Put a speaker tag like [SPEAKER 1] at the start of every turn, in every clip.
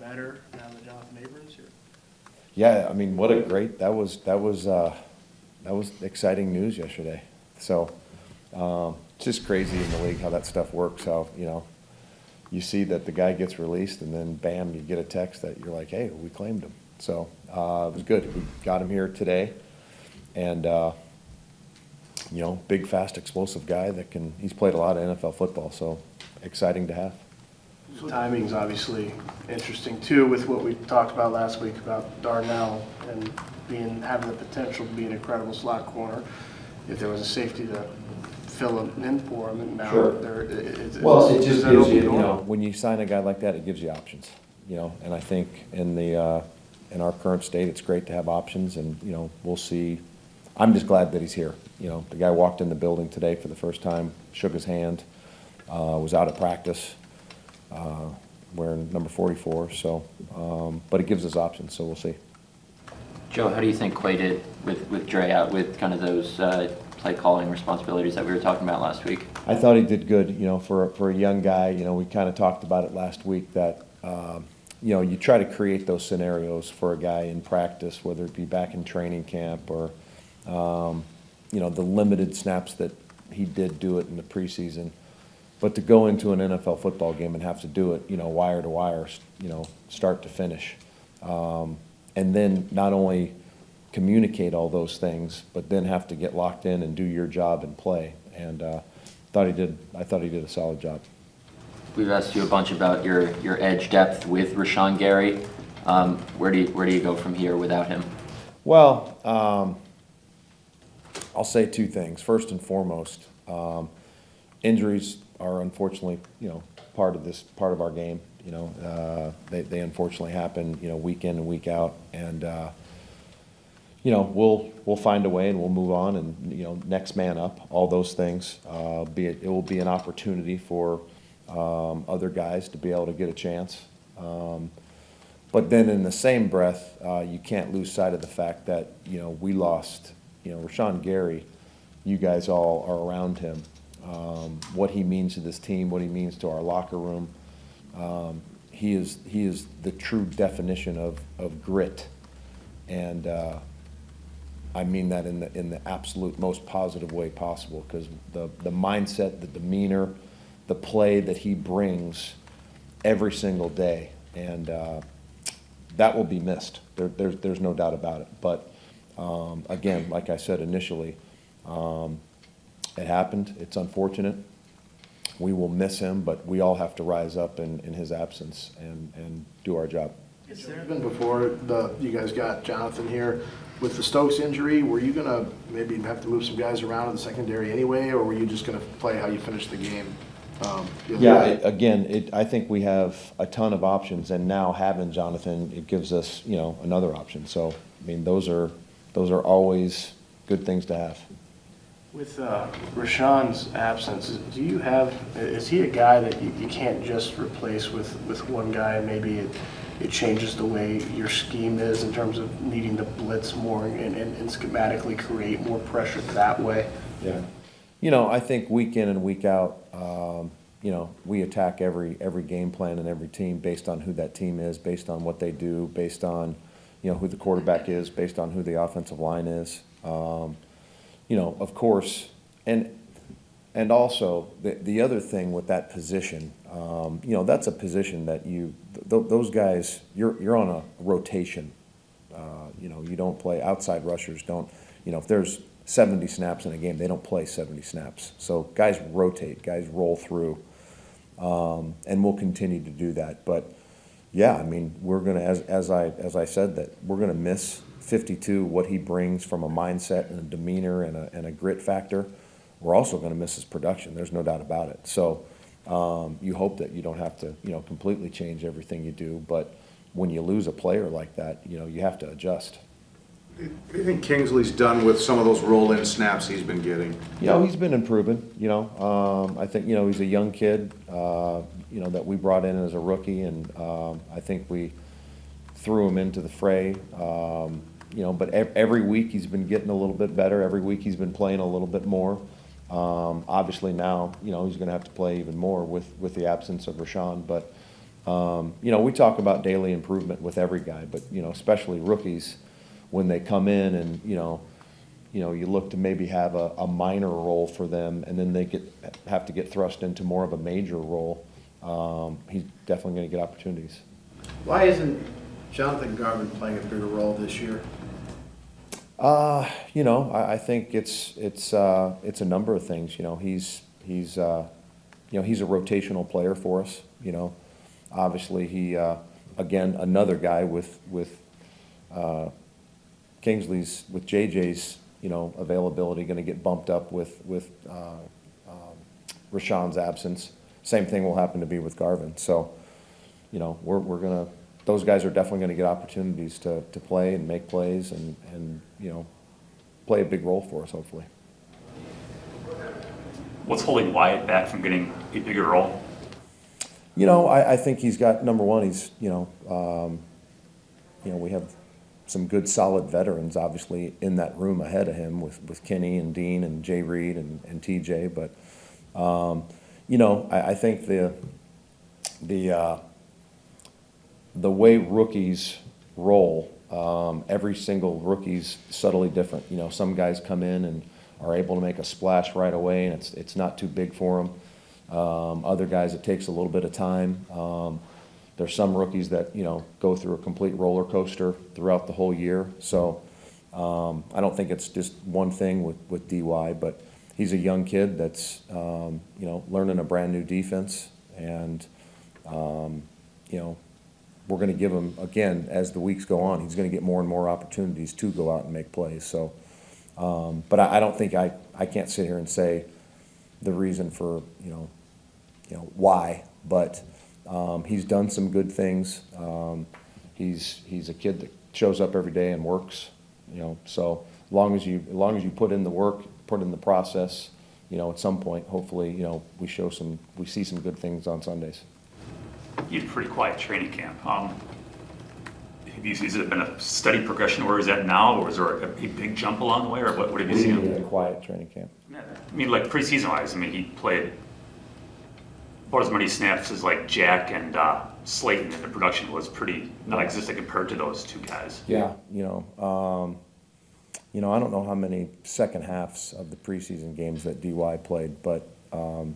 [SPEAKER 1] better now that Jonathan Abrams here?
[SPEAKER 2] Yeah, I mean, what a great, that was exciting news yesterday. So, it's just crazy in the league how that stuff works, how, you see that the guy gets released and then bam, you get a text that you're like, hey, we claimed him. So, it was good. We got him here today and, big, fast, explosive guy he's played a lot of NFL football, so exciting to have.
[SPEAKER 1] So timing's obviously interesting too, with what we talked about last week about Darnell and having the potential to be an incredible slot corner if there was a safety to fill him in for him, and now
[SPEAKER 2] Sure. It just gives you, when you sign a guy like that, it gives you options, and I think in our current state, it's great to have options, and we'll see. I'm just glad that he's here. The guy walked in the building today for the first time, shook his hand, was out at practice. Wearing number 44, so, but it gives us options, so we'll see.
[SPEAKER 3] Joe, how do you think Quay did with Dre out with kind of those play calling responsibilities that we were talking about last week?
[SPEAKER 2] I thought he did good, for a young guy. We kind of talked about it last week that, you try to create those scenarios for a guy in practice, whether it be back in training camp or, the limited snaps that he did do it in the preseason. But to go into an NFL football game and have to do it, wire to wire, start to finish, and then not only communicate all those things, but then have to get locked in and do your job and play. And I thought he did a solid job.
[SPEAKER 3] We've asked you a bunch about your edge depth with Rashan Gary. Where do you go from here without him?
[SPEAKER 2] Well, I'll say two things. First and foremost, injuries are unfortunately, part of our game. They unfortunately happen, week in and week out, and we'll find a way and we'll move on, and next man up, all those things. It will be an opportunity for other guys to be able to get a chance. But then in the same breath, you can't lose sight of the fact that we lost Rashan Gary. You guys all are around him. What he means to this team, what he means to our locker room. He is the true definition of grit, and I mean that in the absolute most positive way possible, because the mindset, the demeanor, the play that he brings every single day, and that will be missed. There's no doubt about it. But again, like I said initially, it happened. It's unfortunate. We will miss him, but we all have to rise up in his absence and do our job.
[SPEAKER 1] Is there, even before you guys got Jonathan here, with the Stokes injury, were you going to maybe have to move some guys around in the secondary anyway, or were you just going to play how you finished the game?
[SPEAKER 2] I think we have a ton of options, and now having Jonathan, it gives us, another option. So, I mean, those are always good things to have.
[SPEAKER 1] With Rashan's absence, is he a guy that you can't just replace with one guy, and maybe it changes the way your scheme is in terms of needing to blitz more and schematically create more pressure that way?
[SPEAKER 2] Yeah. I think week in and week out, we attack every game plan and every team based on who that team is, based on what they do, based on, who the quarterback is, based on who the offensive line is. Of course, and also the other thing with that position, that's a position that those guys, you're on a rotation. You don't play, outside rushers don't, if there's 70 snaps in a game, they don't play 70 snaps. So guys rotate, guys roll through, and we'll continue to do that. But yeah, I mean, we're gonna, as I said, that we're gonna miss 52, what he brings from a mindset and a demeanor and a grit factor. We're also going to miss his production. There's no doubt about it. So you hope that you don't have to, completely change everything you do. But when you lose a player like that, you have to adjust.
[SPEAKER 4] What do you think Kingsley's done with some of those roll-in snaps he's been getting?
[SPEAKER 2] He's been improving. I think he's a young kid. That we brought in as a rookie, and I think we threw him into the fray. But every week he's been getting a little bit better. Every week he's been playing a little bit more. Obviously now, he's going to have to play even more with the absence of Rashan. But You know, we talk about daily improvement with every guy, but, you know, especially rookies, when they come in and, you look to maybe have a minor role for them, and then they have to get thrust into more of a major role. He's definitely going to get opportunities.
[SPEAKER 5] Why isn't Jonathan Garvin playing a bigger role this year?
[SPEAKER 2] You know, I think it's a number of things. You know, he's a rotational player for us. You know, obviously he again, another guy with Kingsley's, with JJ's, availability, going to get bumped up with Rashan's absence. Same thing will happen to be with Garvin. So, you know, we're gonna, those guys are definitely going to get opportunities to play and make plays and play a big role for us, hopefully.
[SPEAKER 6] What's holding Wyatt back from getting a bigger role?
[SPEAKER 2] You know, I think he's got, number one, he's, we have some good solid veterans, obviously, in that room ahead of him with Kenny and Dean and Jay Reed and TJ. But, I think the way rookies roll, every single rookie's subtly different. You know, some guys come in and are able to make a splash right away, and it's not too big for them. Other guys, it takes a little bit of time. There's some rookies that, go through a complete roller coaster throughout the whole year. So I don't think it's just one thing with DY, but he's a young kid that's, learning a brand new defense. And, we're going to give him, again, as the weeks go on, he's going to get more and more opportunities to go out and make plays. So, but I don't think I can't sit here and say the reason for, why, but he's done some good things. He's a kid that shows up every day and works, so as long as you put in the work, put in the process, at some point, hopefully, we see some good things on Sundays.
[SPEAKER 6] You had a pretty quiet training camp. Has it been a steady progression where is that now, or is there a big jump along the way, or what have you seen?
[SPEAKER 2] A quiet training camp.
[SPEAKER 6] I mean, like preseason-wise, he played about as many snaps as like Jack and Slayton, and the production was pretty non-existent compared to those two guys.
[SPEAKER 2] Yeah, I don't know how many second halves of the preseason games that DY played, but I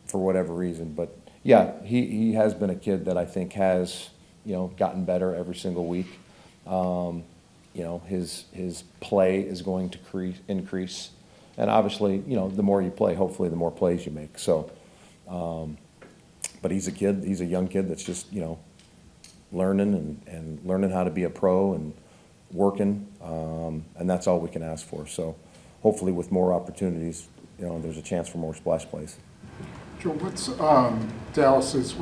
[SPEAKER 2] for whatever reason, but yeah, he has been a kid that I think has gotten better every single week. His play is going to increase, and obviously, the more you play, hopefully the more plays you make. So, but he's a young kid that's just learning and learning how to be a pro and working, and that's all we can ask for. So, hopefully, with more opportunities, there's a chance for more splash plays.
[SPEAKER 7] Joe, what's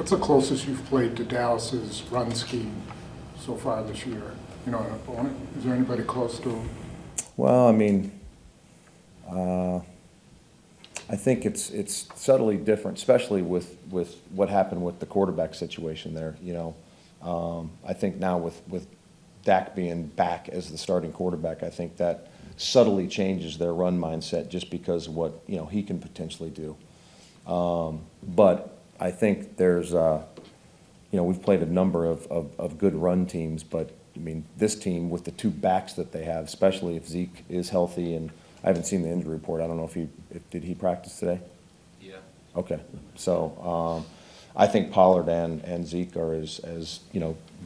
[SPEAKER 7] the closest you've played to Dallas's run scheme so far this year? An opponent? Is there anybody close to him?
[SPEAKER 2] Well, I think it's subtly different, especially with what happened with the quarterback situation there. I think now with Dak being back as the starting quarterback, I think that subtly changes their run mindset just because of what he can potentially do. But I think there's, we've played a number of good run teams, but this team with the two backs that they have, especially if Zeke is healthy, and I haven't seen the injury report. I don't know did he practice today?
[SPEAKER 3] Yeah.
[SPEAKER 2] Okay. So, I think Pollard and Zeke are as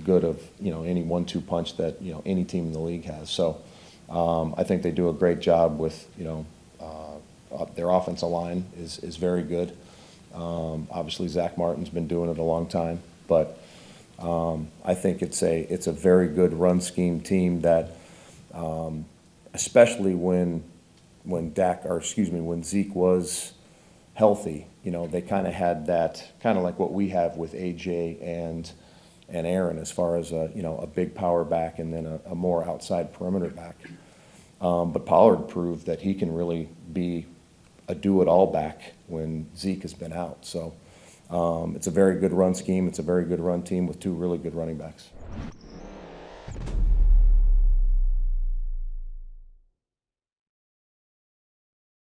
[SPEAKER 2] good of, any 1-2 punch that, any team in the league has. So, I think they do a great job with, their offensive line is very good. Obviously, Zach Martin's been doing it a long time, but I think it's a very good run scheme team that, especially when Zeke was healthy, they kind of had that, kind of like what we have with AJ and Aaron, as far as a big power back and then a more outside perimeter back. But Pollard proved that he can really be a do-it-all back when Zeke has been out. So it's a very good run scheme. It's a very good run team with two really good running backs.